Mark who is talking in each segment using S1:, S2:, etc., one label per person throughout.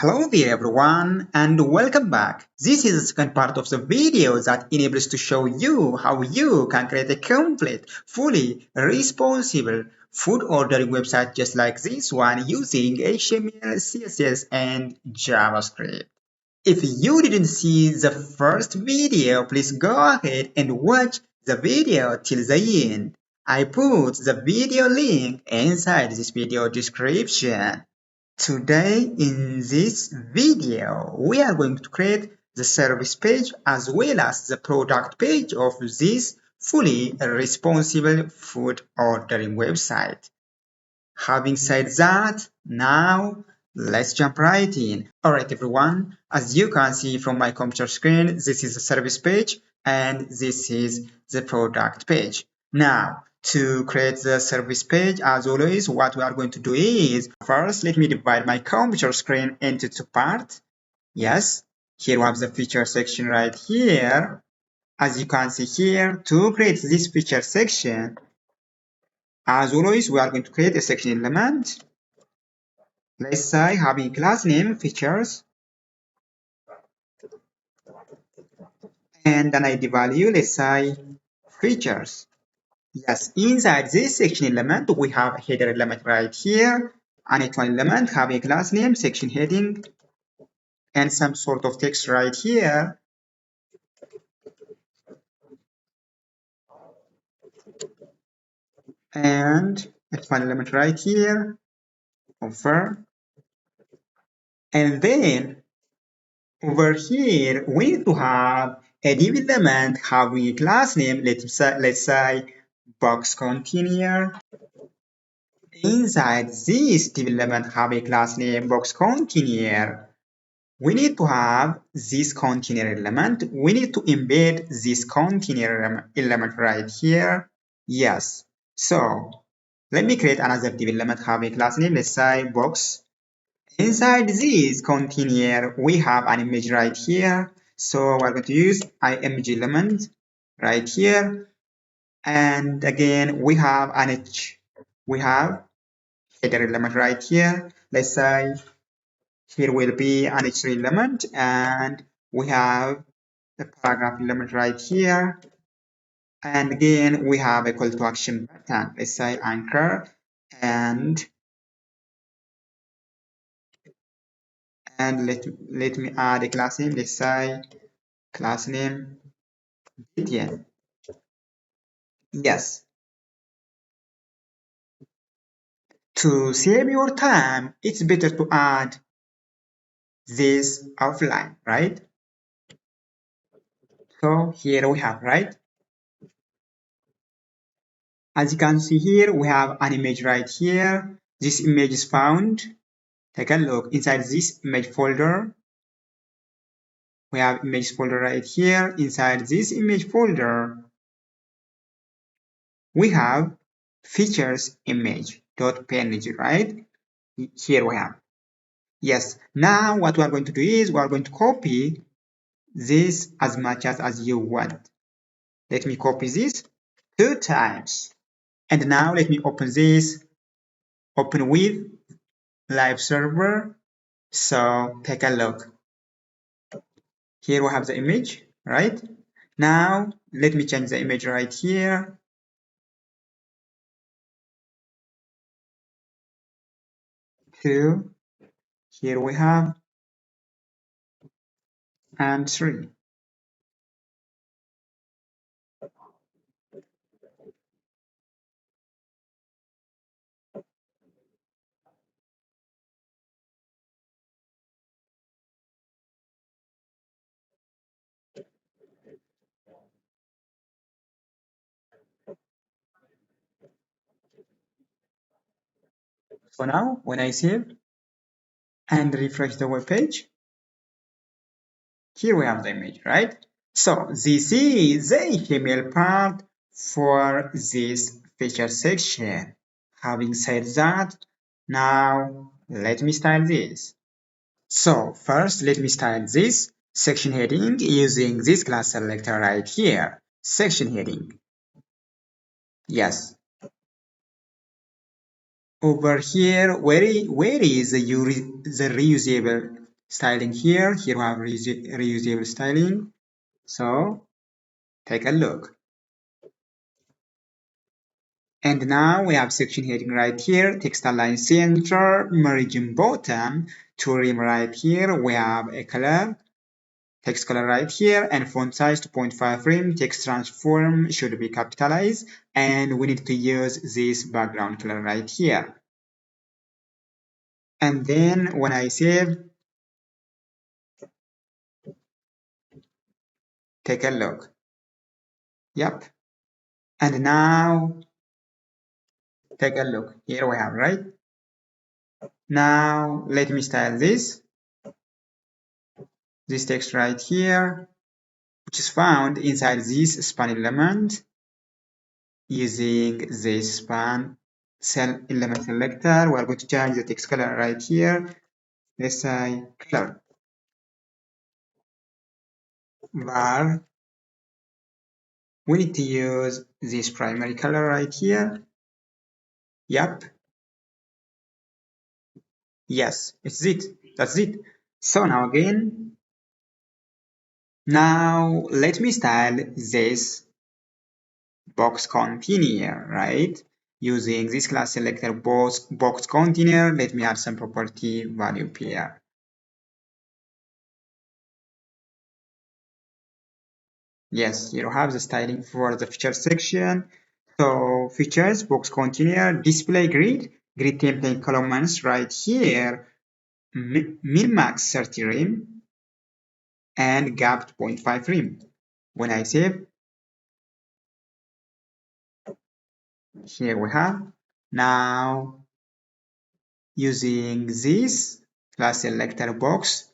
S1: Hello there everyone and welcome back. This is the second part of the video that enables to show you how you can create a complete, fully responsive food ordering website just like this one using HTML, CSS and JavaScript. If you didn't see the first video, please go ahead and watch the video till the end. I put the video link inside this video description. Today in this video, we are going to create the service page as well as the product page of this fully responsible food ordering website. Having said that, now let's jump right in. Alright everyone, as you can see from my computer screen, this is the service page and this is the product page. Now, to create the service page, as always, what we are going to do is, first, let me divide my computer screen into two parts. Yes, here we have the feature section right here. As you can see here, to create this feature section, as always, we are going to create a section element. Let's say having class name features and an ID value, let's say features. Yes, inside this section element, we have a header element right here, and h1 element have a class name, section heading, and some sort of text right here. And h1 element right here, over. And then over here, we need to have a div element having a class name, let's say box container. Inside this div element have a class name box container. We need to have this container element. We need to embed this container element right here. Yes. So let me create another div element having a class name, let's say box. Inside this container, we have an image right here. So we're going to use img element right here. And again, we have header element right here. Let's say here will be an h3 element, and we have a paragraph element right here. And again, we have a call to action button. Let's say anchor, and let me add a class name. Let's say class name btn. Yes. To save your time, it's better to add this offline, right? So here we have, right? As you can see here, we have an image right here. This image is found. Take a look inside this image folder. We have image folder right here. Inside this image folder, we have features image.png, right? Here we have. Yes. Now what we are going to do is we are going to copy this as much as you want. Let me copy this 2 times. And now let me open this. Open with live server. So take a look. Here we have the image, right? Now let me change the image right here. Two. Here we have and 3. So now when I save and refresh the web page, here we have the image, right? So this is the HTML part for this feature section. Having said that, now let me style this. So first let me style this section heading using this class selector right here. Section heading. Yes. Over here, where is the reusable styling here. Here we have reusable styling. So take a look. And now we have section heading right here, text align center, margin bottom, trim right here. We have a color, text color right here, and font size 2.5 rem. Text transform should be capitalized, and we need to use this background color right here. And then when I save, take a look. Yep. And now take a look. Here we have, right? Now let me style this text right here, which is found inside this span element using this span cell element selector. We are going to change the text color right here. Let's say color var. We need to use this primary color right here. Yep. Yes, it's it. That's it. So now again, now let me style this box container, right? Using this class selector box container, let me add some property value pair. Yes, you have the styling for the feature section. So features, box container, display grid template columns right here, min max 30 rem and gap 0.5 rem. When I save, here we have. Now using this class selector box,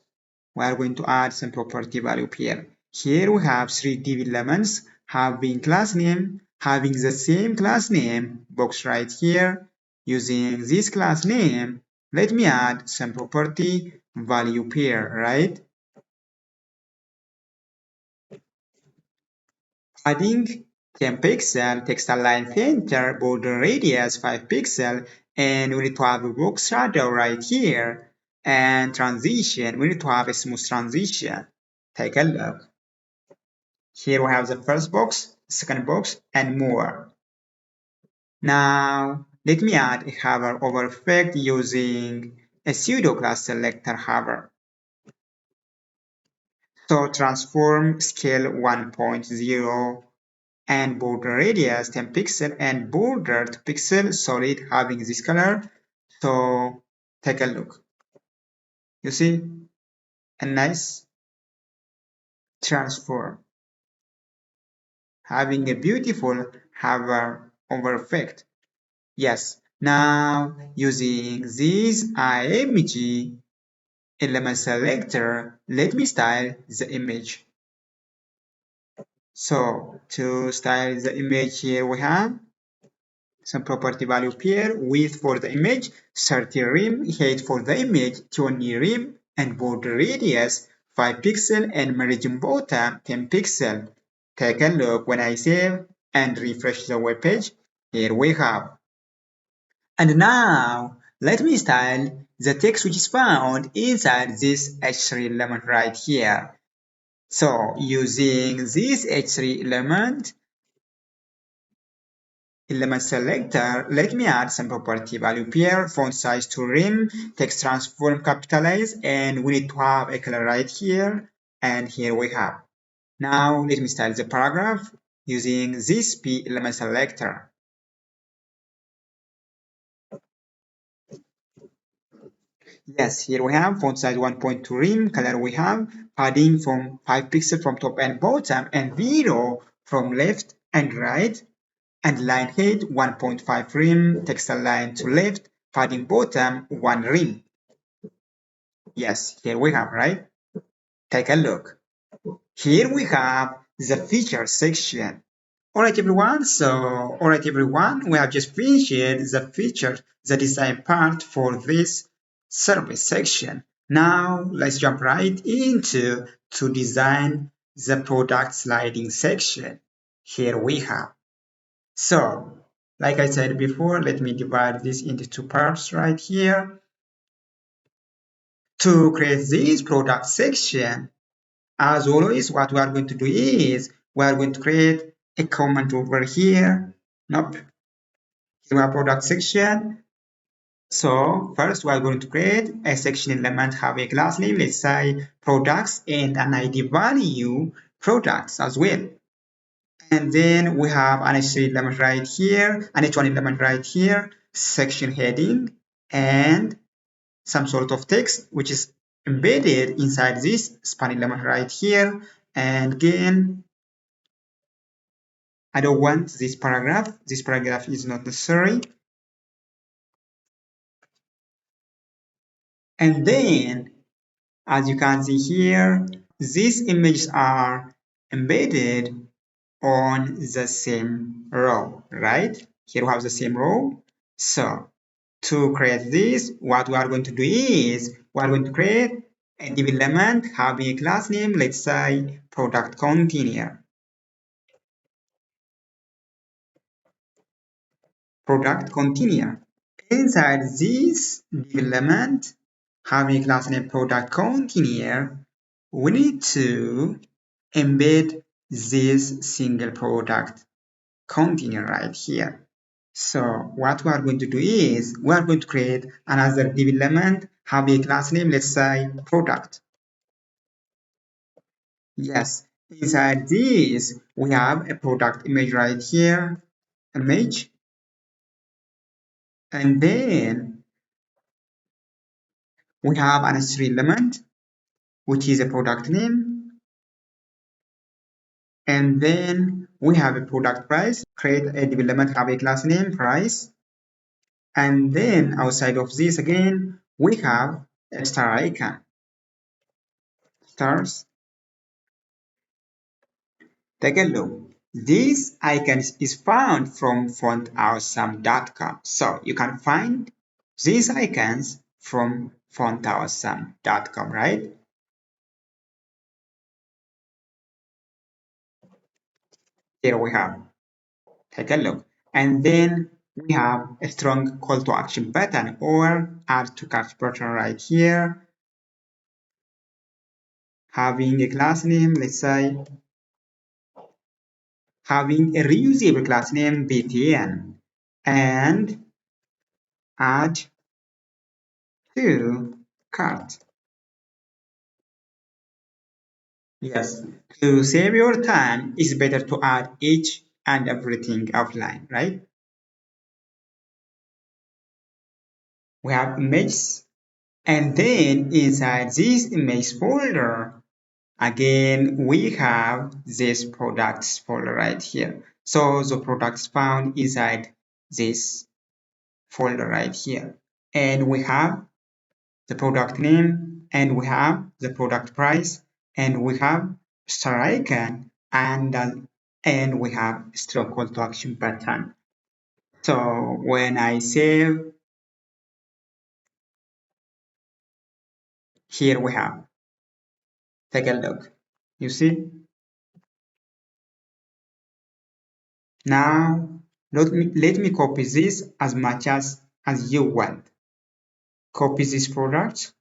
S1: we are going to add some property value here. Here we have three div elements having class name, having the same class name box right here. Using this class name, let me add some property value pair, right? Adding 10 pixel, text align center, border radius 5 pixel, and we need to have a box shadow right here. And transition, we need to have a smooth transition. Take a look. Here we have the first box, second box, and more. Now, let me add a hover over effect using a pseudo class selector hover. So transform scale 1.0 and border radius 10 pixel and border to pixel solid having this color. So take a look. You see a nice transform having a beautiful hover over effect. Yes, now using this img element selector, let me style the image. So to style the image here we have some property value pair, width for the image, 30 rem, height for the image, 20 rem, and border radius, 5 pixel, and margin bottom, 10 pixel. Take a look when I save and refresh the web page. Here we have. And now, let me style the text which is found inside this H3 element right here. So, using this H3 element selector, let me add some property value pair, font size to rem, text transform capitalize, and we need to have a color right here, and here we have. Now, let me style the paragraph using this P element selector. Yes, here we have font size 1.2 rem, color we have, padding from 5 pixels from top and bottom, and 0 from left and right, and line height 1.5 rem, text align to left, padding bottom 1 rem. Yes, here we have, right? Take a look. Here we have the feature section. Alright everyone, we have just finished the feature, the design part for this service section. Now let's jump right into to design the product sliding section. Here we have. So, like I said before, let me divide this into two parts right here. To create this product section, as always, what we are going to do is we are going to create a comment over here. Nope. Here our product section. So first we are going to create a section element, have a class name, let's say products, and an ID value products as well. And then we have an h3 element right here, an h1 element right here, section heading, and some sort of text which is embedded inside this span element right here. And again, I don't want this paragraph. This paragraph is not necessary. And then, as you can see here, these images are embedded on the same row, right? Here we have the same row. So to create this, what we are going to do is we are going to create a div element having a class name, let's say product container. Product container. Inside this div element having a class name product container, we need to embed this single product container right here. So what we are going to do is we are going to create another div element, have a class name, let's say product. Yes, inside this we have a product image right here, image, and then we have an h3 element which is a product name, and then we have a product price, create a div element, have a class name price, and then outside of this again we have a star icon, stars. Take a look. This icon is found from fontawesome.com. So you can find these icons from fontawesome.com, right? Here we have. Take a look. And then we have a strong call to action button or add to cart button right here. Having a class name, let's say, having a reusable class name btn, and add to cart. Yes, to save your time, it's better to add each and everything offline, right? We have images, and then inside this image folder, again, we have this products folder right here. So the products found inside this folder right here. And we have the product name, and we have the product price, and we have star icon, and we have strong call to action button. So when I save, here we have. Take a look. You see? Now let me copy this as much as you want. Copy this product,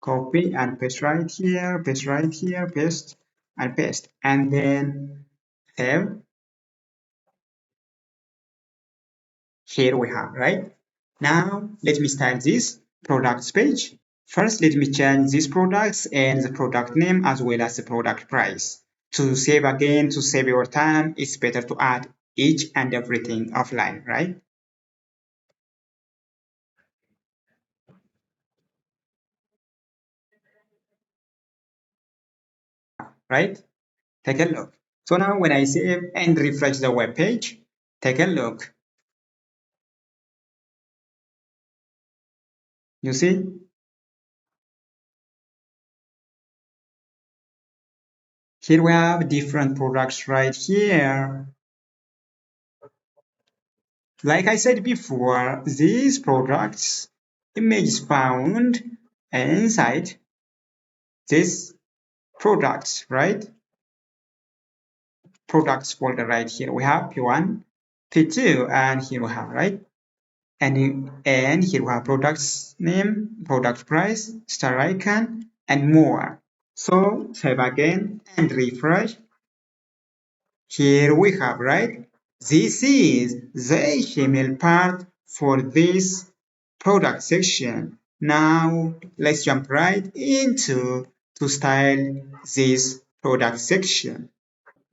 S1: copy and paste right here, paste right here, paste and paste, and then save. Here we have, right? Now let me style this products page. First, let me change these products and the product name as well as the product price. To save again, to save your time, it's better to add each and everything offline, right? Right? Take a look. So now when I save and refresh the web page, take a look. You see? Here we have different products right here. Like I said before, these products images found inside this products, right? Products folder right here. We have P1, P2, and here we have, right? and here we have products name, product price, star icon, and more. So save again and refresh. Here we have, right? This is the HTML part for this product section. Now let's jump right into to style this product section.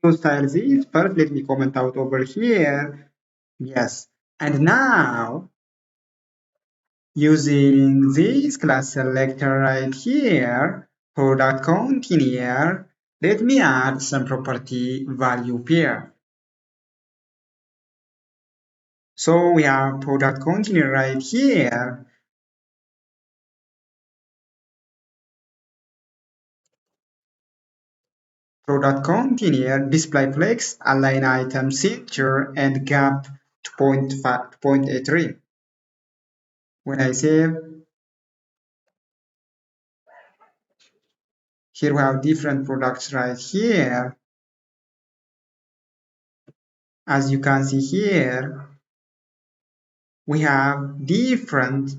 S1: To style this, first let me comment out over here. Yes. And now using this class selector right here, product container, let me add some property value pair. So we have product container right here. Product container, display flex, align item center, and gap to point 83. When I save, here we have different products right here. As you can see here, we have different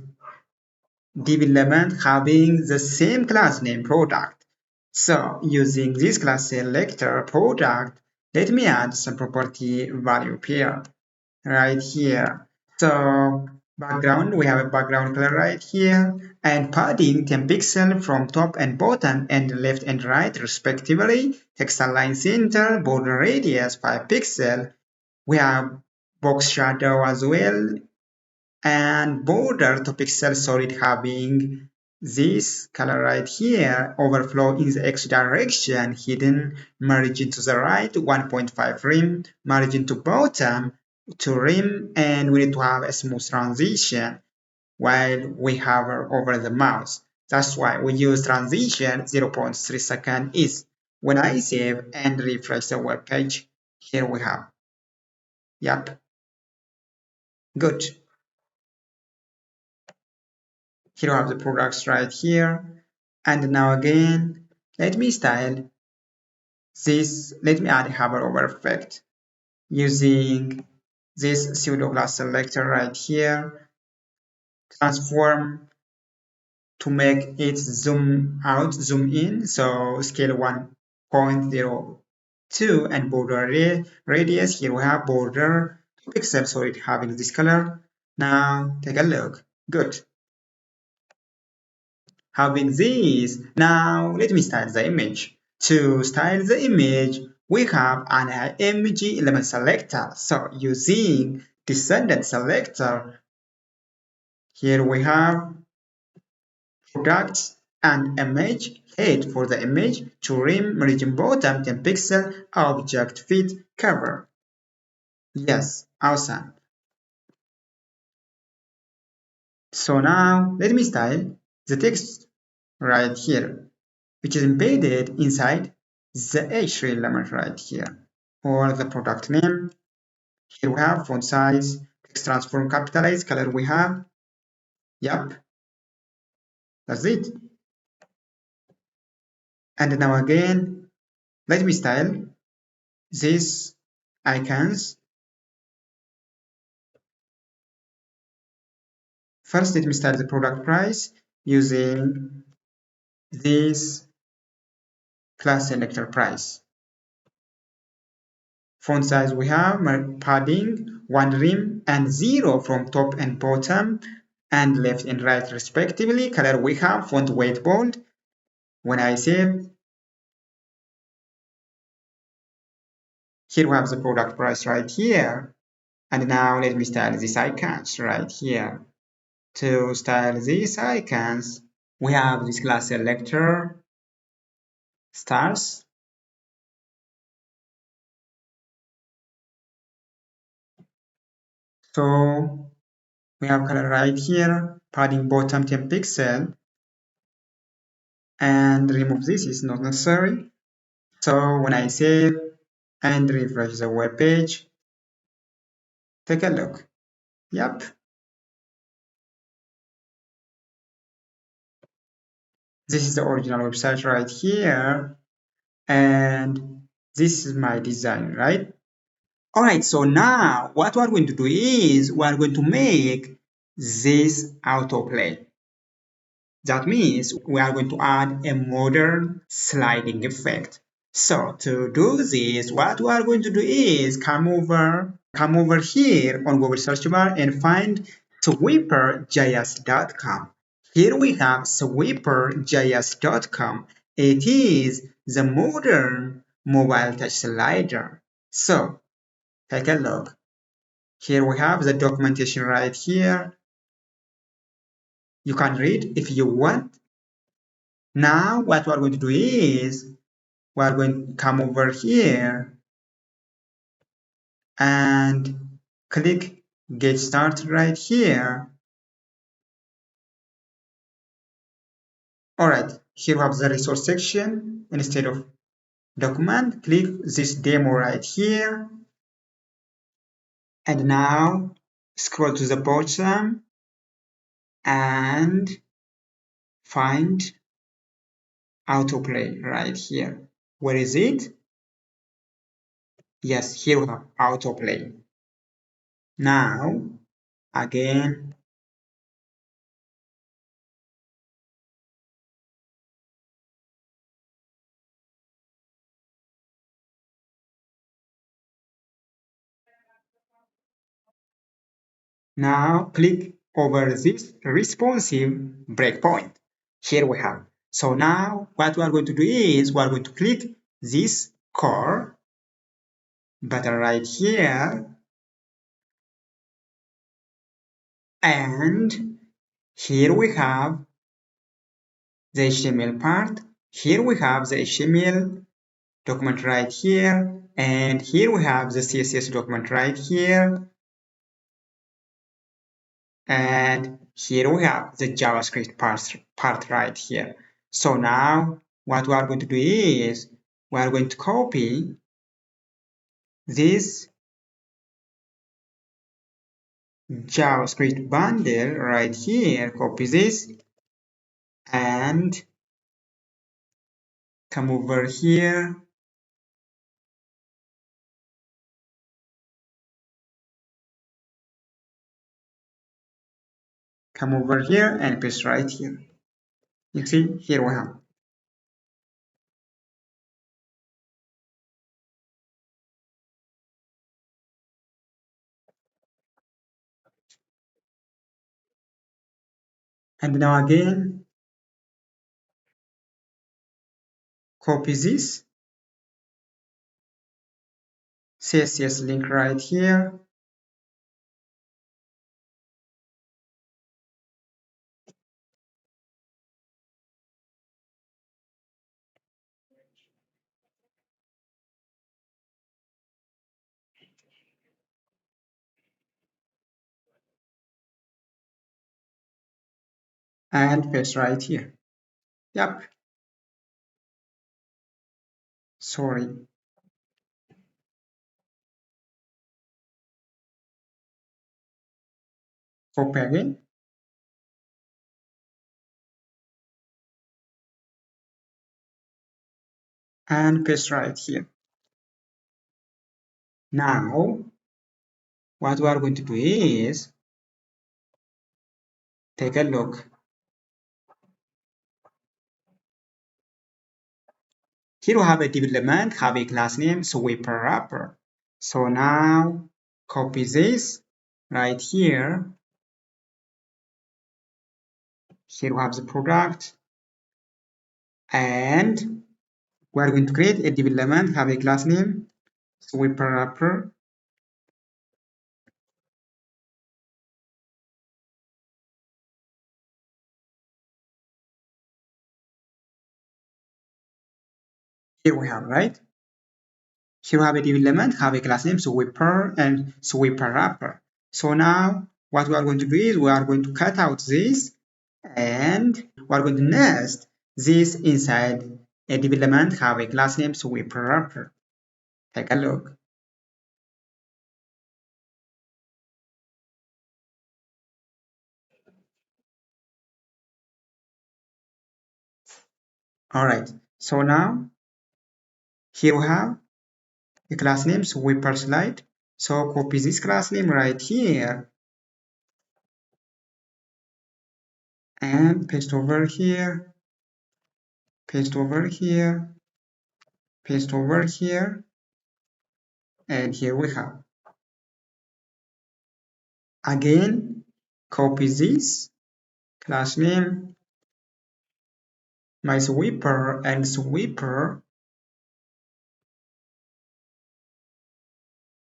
S1: div element having the same class name product. So using this class selector product, let me add some property value pair right here. So background, we have a background color right here, and padding 10 pixels from top and bottom and left and right respectively. Text align center, border radius 5 pixels. We have box shadow as well, and border to pixel solid having this color right here, overflow in the x direction, hidden margin to the right, 1.5 rim, margin to bottom, to rim, and we need to have a smooth transition while we hover over the mouse. That's why we use transition 0.3 second is. When I save and refresh the web page, here we have. Yep, good. Here we have the products right here. And now again, let me style this. Let me add a hover over effect using this pseudo class selector right here. Transform to make it zoom out, zoom in. So scale 1.02 and border radius. Here we have border pixel, so it having this color. Now take a look. Good. Having this, now let me style the image. To style the image, we have an image element selector. So using descendant selector, here we have products and image, head for the image, trim, margin bottom, 10 pixel, object fit, cover. Yes, awesome. So now let me style the text right here, which is embedded inside the H3 element right here, or the product name. Here we have font size, text transform capitalize, color we have. Yep, that's it. And now again, let me style these icons. First, let me style the product price using this class selector price. Font size we have padding 1 rim and 0 from top and bottom and left and right respectively. Color we have font weight bold. When I save, here we have the product price right here. And now let me style these icons right here. To style these icons, we have this class selector stars. So we have color right here, padding bottom 10 pixel, and remove this is not necessary. So when I save and refresh the web page, take a look. Yep. This is the original website right here, and this is my design, right? Alright, so now what we're going to do is we're going to make this autoplay. That means we are going to add a modern sliding effect. So to do this, what we are going to do is come over here on Google search bar and find sweeperjs.com. Here we have sweeperjs.com. It is the modern mobile touch slider. So take a look. Here we have the documentation right here. You can read if you want. Now what we are going to do is we are going to come over here and click get started right here. Alright, here we have the resource section. Instead of document, click this demo right here. And now scroll to the bottom and find autoplay right here. Where is it? Yes, here we have autoplay. Now, again, now click over this responsive breakpoint. Here we have. So now what we are going to do is we are going to click this core button right here, and here we have the HTML part. Here we have the HTML document right here, and here we have the CSS document right here, and here we have the JavaScript part right here. So now what we are going to do is we are going to copy this JavaScript bundle right here, copy this and come over here, and paste right here. You see, here we have. And now again, copy this CSS link right here, and paste right here. Yep, sorry. Copy again. And paste right here. Now, what we are going to do is take a look. Here we have a development, have a class name, sweeper wrapper. So now copy this right here. Here we have the product, and we are going to create a development, have a class name, sweeper wrapper. Here we have, right? Here we have a development, have a class name, sweeper and sweeper wrapper. So now what we are going to do is we are going to cut out this and we are going to nest this inside a development, have a class name, sweeper wrapper. Take a look. Alright, so now here we have a class name sweeper slide. So copy this class name right here and paste over here, paste over here, paste over here, and here we have. Again, copy this class name, my sweeper and sweeper,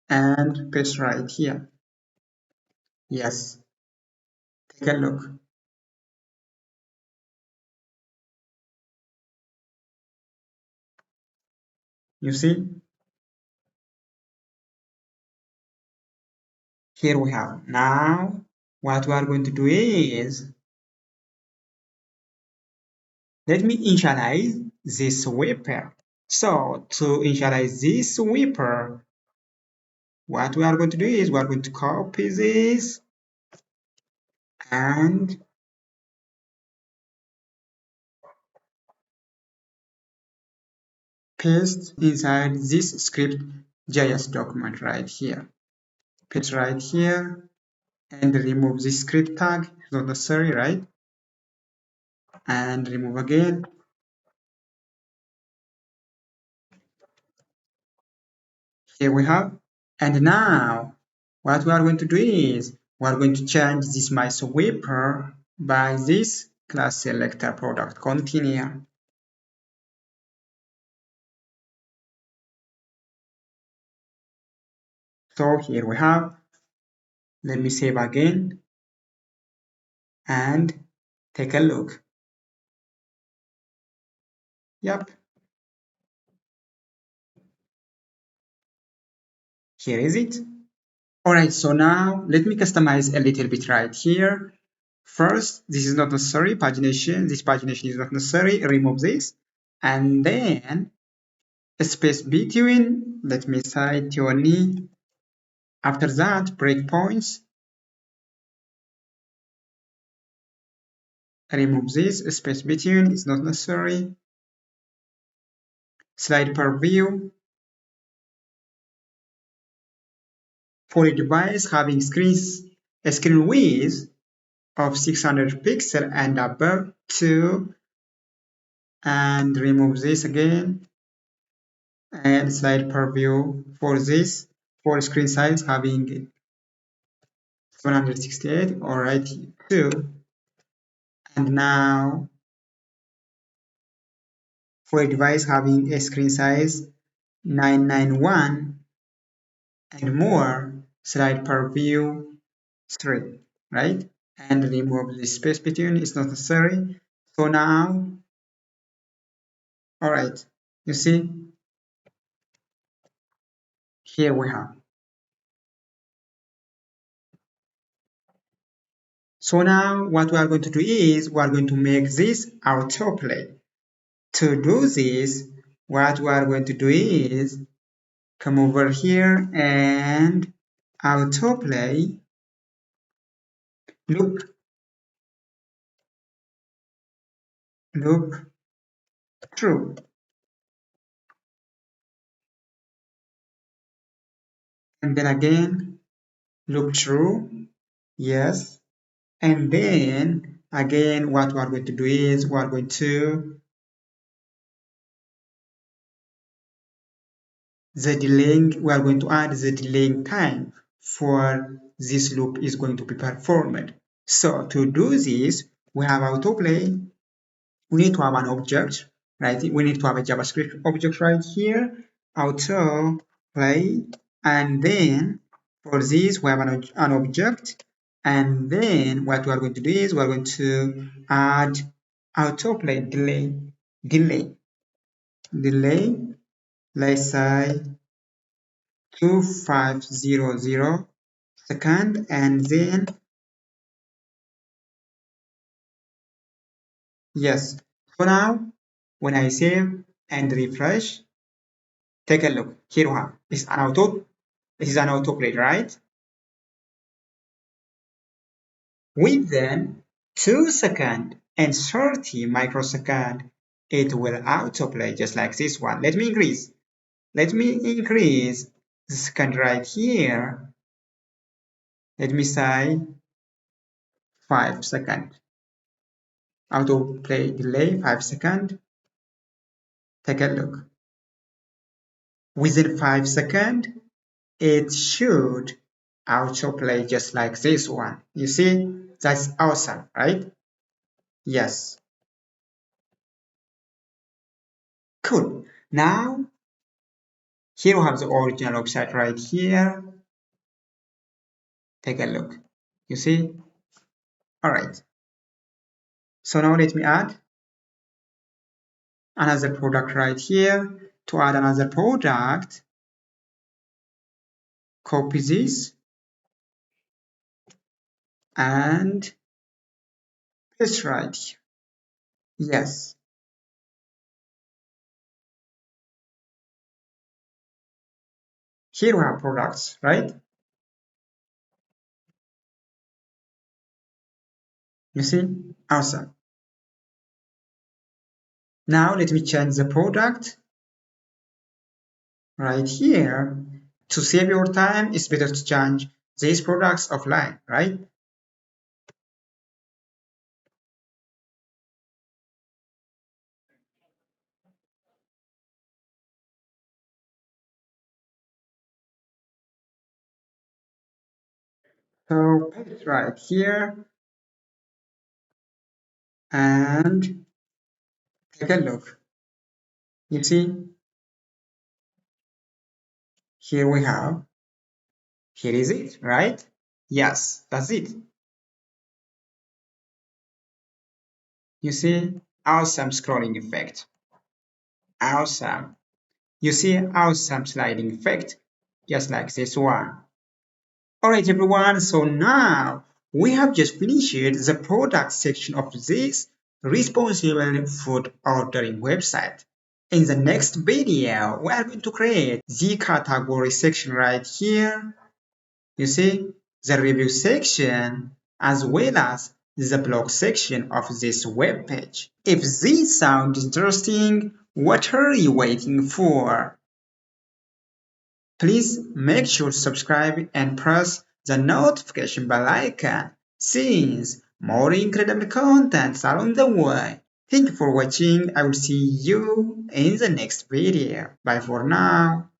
S1: and paste right here. Yes, take a look. You see, here we have. Now, what we are going to do is, let me initialize this sweeper. So, to initialize this sweeper, what we are going to do is we are going to copy this and paste inside this script JS document right here. Paste right here and remove this script tag, it's not necessary, right? And remove again. Here we have. And now what we are going to do is we are going to change this my sweeper by this class selector product container. So here we have. Let me save again and take a look. Yep. Here is it. Alright, so now let me customize a little bit right here. First, this is not necessary, pagination, this pagination is not necessary, remove this. And then a space between, let me say 20. After that, breakpoints, remove this, a space between, it's not necessary. Slide per view, for a device having a screen width of 600 pixels and above 2, and remove this again, and slide per view for this, for screen size having 768, alright, 2, and now for a device having a screen size 991 and more, slide per view 3, right? And remove the space between, it's not necessary. So now, alright, you see, here we have. So now what we are going to do is we are going to make this autoplay. To do this, what we are going to do is come over here and autoplay loop true. And then again loop true, yes. And then again what we are going to do is we are going to we are going to add the delaying time for this loop is going to be performed. So to do this, we have autoplay. We need to have an object, right? We need to have a JavaScript object right here, autoplay, and then for this we have an object, and then what we are going to do is we are going to add autoplay delay, let's say 2500 second, and then yes. So now when I save and refresh, take a look. Here we have this is an autoplay, right? Within 2 seconds and 30 microseconds, it will autoplay just like this one. Let me increase. Let me increase the second right here. Let me say 5 seconds. Autoplay delay 5 seconds. Take a look. Within 5 seconds, it should autoplay just like this one. You see, that's awesome, right? Yes. Cool. Now, here we have the original website right here. Take a look. You see? All right. So now let me add another product right here. To add another product, copy this and paste right here. Yes. Here we have products, right? You see? Awesome. Now let me change the product right here. To save your time, it's better to change these products offline, right? So paste right here and take a look. You see, here we have, here is it, right? Yes, that's it. You see, awesome scrolling effect. Awesome. You see, awesome sliding effect, just like this one. Alright everyone, so now we have just finished the product section of this responsible food ordering website. In the next video, we are going to create the category section right here. You see, the review section as well as the blog section of this web page. If this sounds interesting, what are you waiting for? Please make sure to subscribe and press the notification bell icon since more incredible contents are on the way. Thank you for watching. I will see you in the next video. Bye for now.